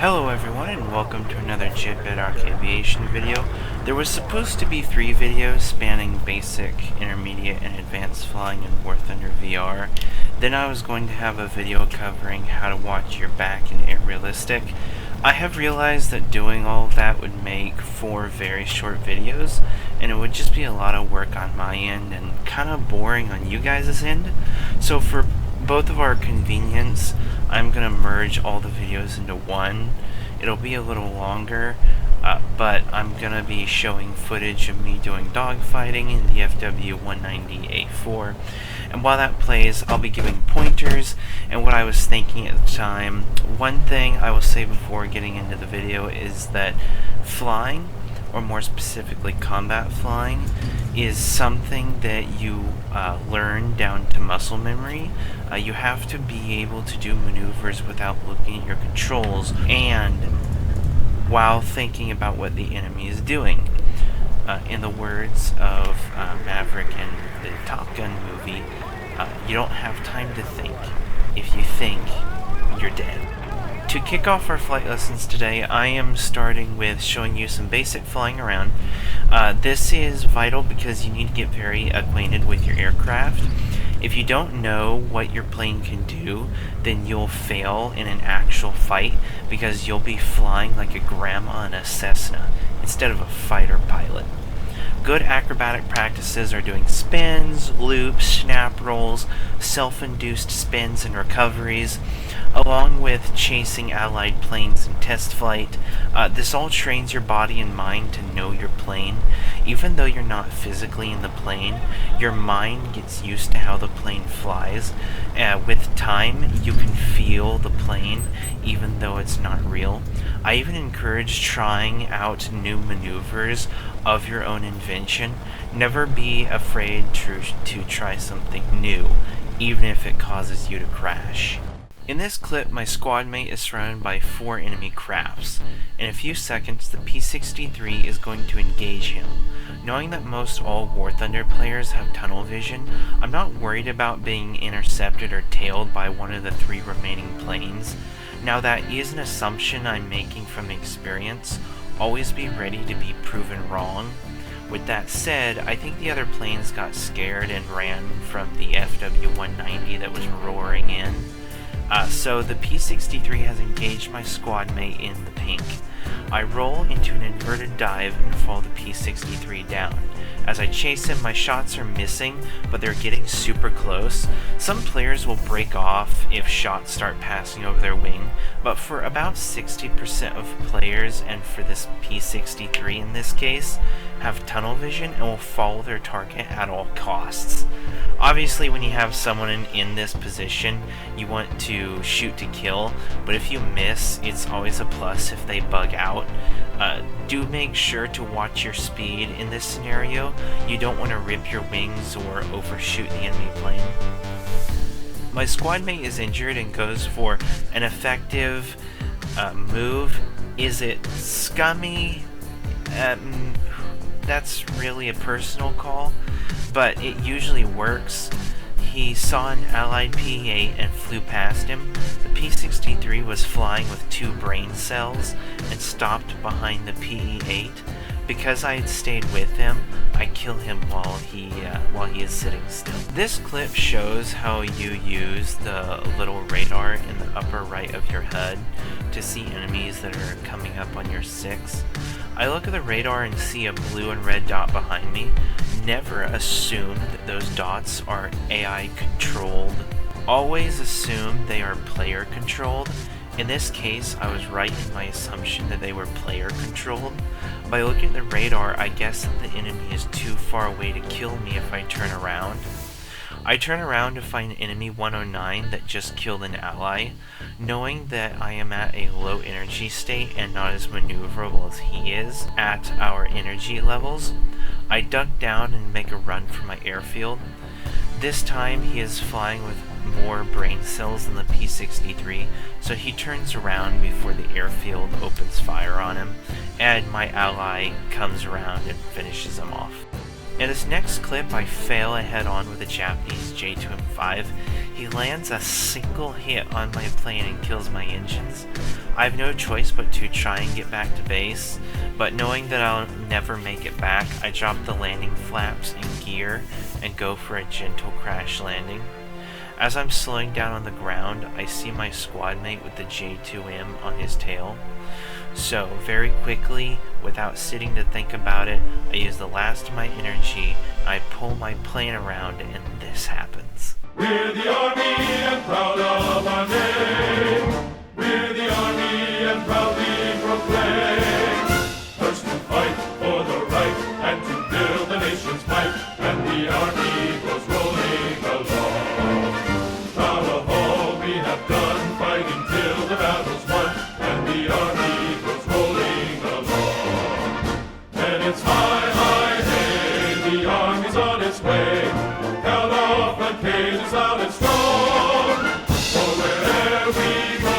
Hello everyone and welcome to another JedBedrock Aviation video. There was supposed to be 3 videos spanning basic, intermediate, and advanced flying in War Thunder VR. Then I was going to have a video covering how to watch your back in Air Realistic. I have realized that doing all of that would make 4 very short videos, and it would just be a lot of work on my end and kind of boring on you guys' end. So for both of our convenience, I'm going to merge all the videos into one. It'll be a little longer, but I'm going to be showing footage of me doing dogfighting in the FW-190A4. And while that plays, I'll be giving pointers and what I was thinking at the time. One thing I will say before getting into the video is that flying, or more specifically combat flying, is something that you learn down to muscle memory. You have to be able to do maneuvers without looking at your controls and while thinking about what the enemy is doing. In the words of Maverick in the Top Gun movie, you don't have time to think. If you think, you're dead. To kick off our flight lessons today, I am starting with showing you some basic flying around. This is vital because you need to get very acquainted with your aircraft. If you don't know what your plane can do, then you'll fail in an actual fight because you'll be flying like a grandma in a Cessna instead of a fighter pilot. Good acrobatic practices are doing spins, loops, snap rolls, self-induced spins and recoveries, along with chasing allied planes in test flight. This all trains your body and mind to know your plane. Even though you're not physically in the plane, your mind gets used to how the plane flies. With time, you can feel the plane, even though it's not real. I even encourage trying out new maneuvers of your own invention. Never be afraid to try something new, even if it causes you to crash. In this clip, my squad mate is surrounded by 4 enemy crafts. In a few seconds, the P-63 is going to engage him. Knowing that most all War Thunder players have tunnel vision, I'm not worried about being intercepted or tailed by one of the 3 remaining planes. Now that is an assumption I'm making from experience. Always be ready to be proven wrong. With that said, I think the other planes got scared and ran from the FW-190 that was roaring in. So the P-63 has engaged my squad mate in the pink. I roll into an inverted dive and fall the P-63 down. As I chase him, my shots are missing, but they're getting super close. Some players will break off if shots start passing over their wing, but for about 60% of players, and for this P-63 in this case, have tunnel vision and will follow their target at all costs. Obviously, when you have someone in this position, you want to shoot to kill, but if you miss, it's always a plus if they bug out. Do make sure to watch your speed in this scenario. You don't want to rip your wings or overshoot the enemy plane. My squad mate is injured and goes for an effective move. Is it scummy? That's really a personal call, but it usually works. He saw an allied P-8 and flew past him. The P-63 was flying with 2 brain cells and stopped behind the P-8. Because I had stayed with him, I kill him while he is sitting still. This clip shows how you use the little radar in the upper right of your HUD to see enemies that are coming up on your 6. I look at the radar and see a blue and red dot behind me. Never assume that those dots are AI controlled. Always assume they are player controlled. In this case, I was right in my assumption that they were player controlled. By looking at the radar, I guess that the enemy is too far away to kill me if I turn around. I turn around to find enemy 109 that just killed an ally. Knowing that I am at a low energy state and not as maneuverable as he is at our energy levels, I duck down and make a run for my airfield. This time he is flying with more brain cells than the P-63, so he turns around before the airfield opens fire on him, and my ally comes around and finishes him off. In this next clip, I fail a head-on with a Japanese J2M5. He lands a single hit on my plane and kills my engines. I have no choice but to try and get back to base, but knowing that I'll never make it back, I drop the landing flaps in gear and go for a gentle crash landing. As I'm slowing down on the ground, I see my squad mate with the J2M on his tail. So, very quickly, without sitting to think about it, I use the last of my energy, I pull my plane around, and this happens. We're the Army and proud of our name. We're the Army and proudly proclaim. First to fight for the right and to build the nation's might, and the Army goes rolling along. Proud of all we have done, fighting till the battle's won, and the Army goes rolling along. And it's high, high, hey, the Army's on its way. Count off the cages loud and strong. For wherever we go,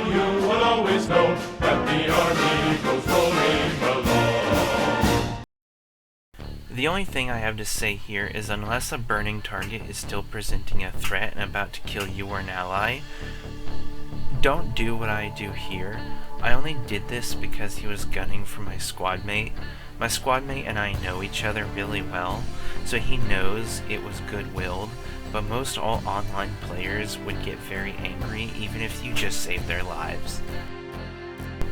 you will always know that the Army goes rolling along. The only thing I have to say here is unless a burning target is still presenting a threat and about to kill you or an ally, don't do what I do here. I only did this because he was gunning for my squad mate. My squad mate and I know each other really well, so he knows it was good-willed, but most all online players would get very angry even if you just saved their lives.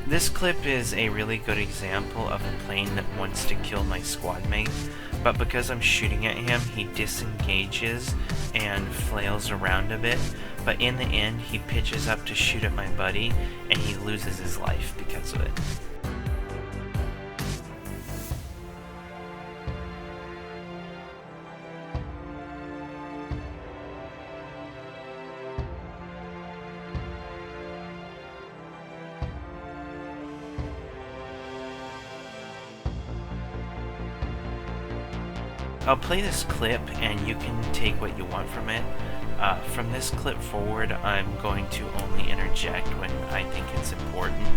This clip is a really good example of a plane that wants to kill my squad mate, but because I'm shooting at him, he disengages and flails around a bit, but in the end he pitches up to shoot at my buddy and he loses his life because of it. I'll play this clip and you can take what you want from it. From this clip forward, I'm going to only interject when I think it's important.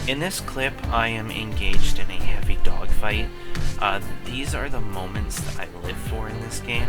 In this clip, I am engaged in a heavy dogfight. These are the moments that I live for in this game.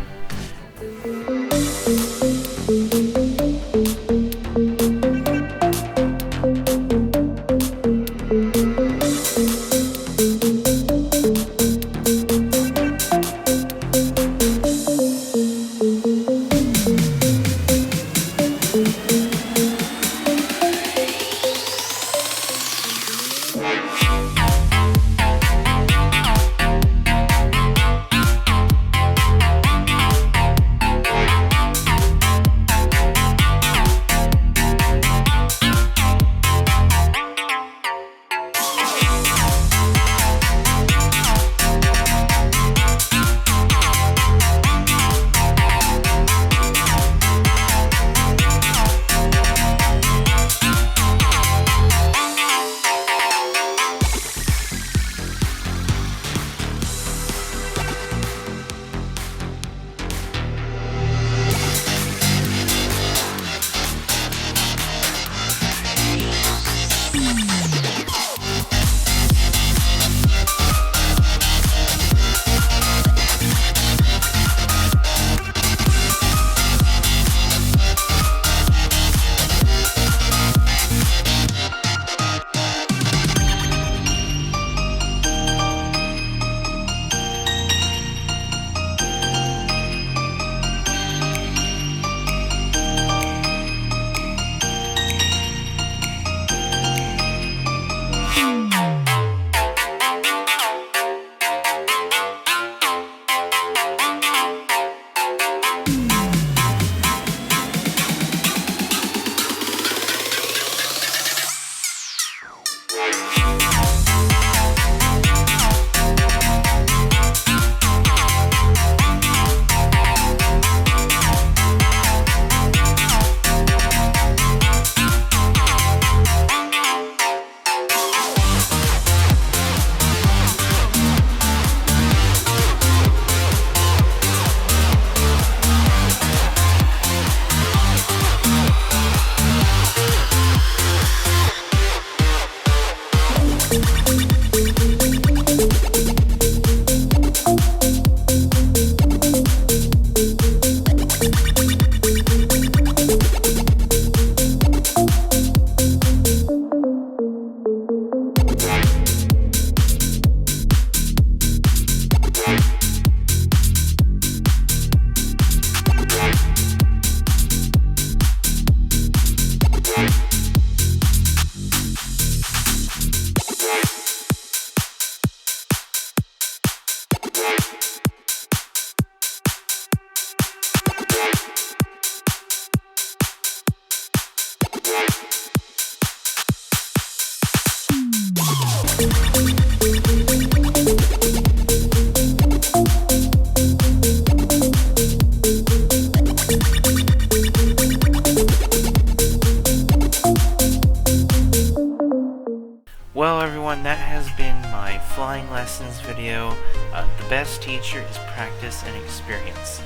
everyone, that has been my flying lessons video. The best teacher is practice and experience.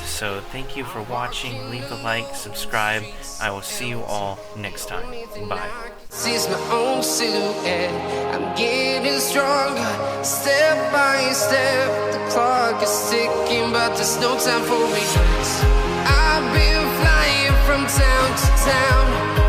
So thank you for watching. Leave a like, subscribe. I will see you all next time. Bye. Sees my own silhouette. I'm getting stronger, step by step. The clock is ticking, but there's no time for regrets. I've been flying from town to town.